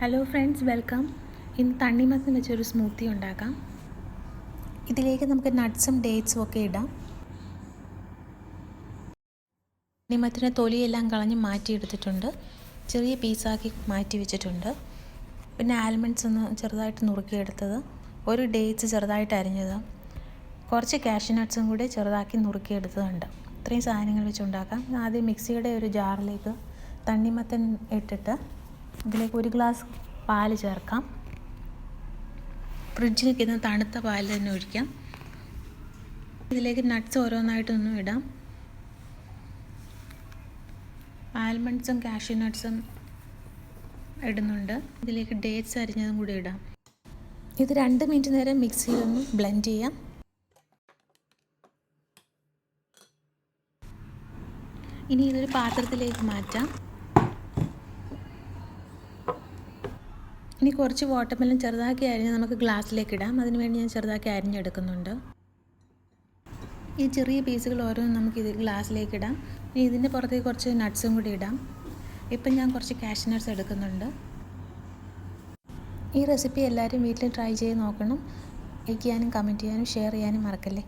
Hello friends, welcome. ഇന്ന് തണ്ണിമത്തൻ വെച്ചൊരു സ്മൂത്തി ഉണ്ടാക്കാം. ഇതിലേക്ക് നമുക്ക് നട്ട്സും ഡേറ്റ്സും ഒക്കെ ഇടാം. തണ്ണിമത്തൻ്റെ തൊലിയെല്ലാം കളഞ്ഞ് മാറ്റിയെടുത്തിട്ടുണ്ട്. ചെറിയ പീസാക്കി മാറ്റി വെച്ചിട്ടുണ്ട്. പിന്നെ ആൽമണ്ട്സ് ഒന്ന് ചെറുതായിട്ട് നുറുക്കിയെടുത്തത്, ഒരു ഡേറ്റ്സ് ചെറുതായിട്ട് അരിഞ്ഞത്, കുറച്ച് കാഷ്യൂ നട്ട്സും കൂടി ചെറുതാക്കി നുറുക്കിയെടുത്തതുണ്ട്. ഇത്രയും സാധനങ്ങൾ വെച്ചുണ്ടാക്കാം. ആദ്യം മിക്സിയുടെ ഒരു ജാറിലേക്ക് തണ്ണിമത്തൻ ഇട്ടിട്ട് ഇതിലേക്ക് 1 ഗ്ലാസ് പാല് ചേർക്കാം. ഫ്രിഡ്ജിൽ നിൽക്കുന്ന തണുത്ത പാൽ തന്നെ ഒഴിക്കാം. ഇതിലേക്ക് നട്ട്സ് ഓരോന്നായിട്ടൊന്നും ഇടാം. ആൽമണ്ട്സും കാഷ്യൂ നട്ട്സും ഇടുന്നുണ്ട്. ഇതിലേക്ക് ഡേറ്റ്സ് അരിഞ്ഞതും കൂടി ഇടാം. ഇത് 2 മിനിറ്റ് നേരം മിക്സിയിലൊന്ന് ബ്ലെൻഡ് ചെയ്യാം. ഇനി ഇതൊരു പാത്രത്തിലേക്ക് മാറ്റാം. ഇനി കുറച്ച് വാട്ടർമെലൺ ചെറുതാക്കി അരിഞ്ഞ് നമുക്ക് ഗ്ലാസ്സിലേക്ക് ഇടാം. അതിനുവേണ്ടി ഞാൻ ചെറുതാക്കി അരിഞ്ഞെടുക്കുന്നുണ്ട്. ഈ ചെറിയ പീസുകൾ ഓരോന്നും നമുക്ക് ഇത് ഗ്ലാസ്സിലേക്ക് ഇടാം. ഇനി ഇതിൻ്റെ പുറത്തേക്ക് കുറച്ച് നട്ട്സും കൂടി ഇടാം. ഇപ്പം ഞാൻ കുറച്ച് കാഷ്യൂ നട്ട്സ് എടുക്കുന്നുണ്ട്. ഈ റെസിപ്പി എല്ലാവരും വീട്ടിൽ ട്രൈ ചെയ്ത് നോക്കണം. ലൈക്ക് ചെയ്യാനും കമൻറ്റ് ചെയ്യാനും ഷെയർ ചെയ്യാനും മറക്കല്ലേ.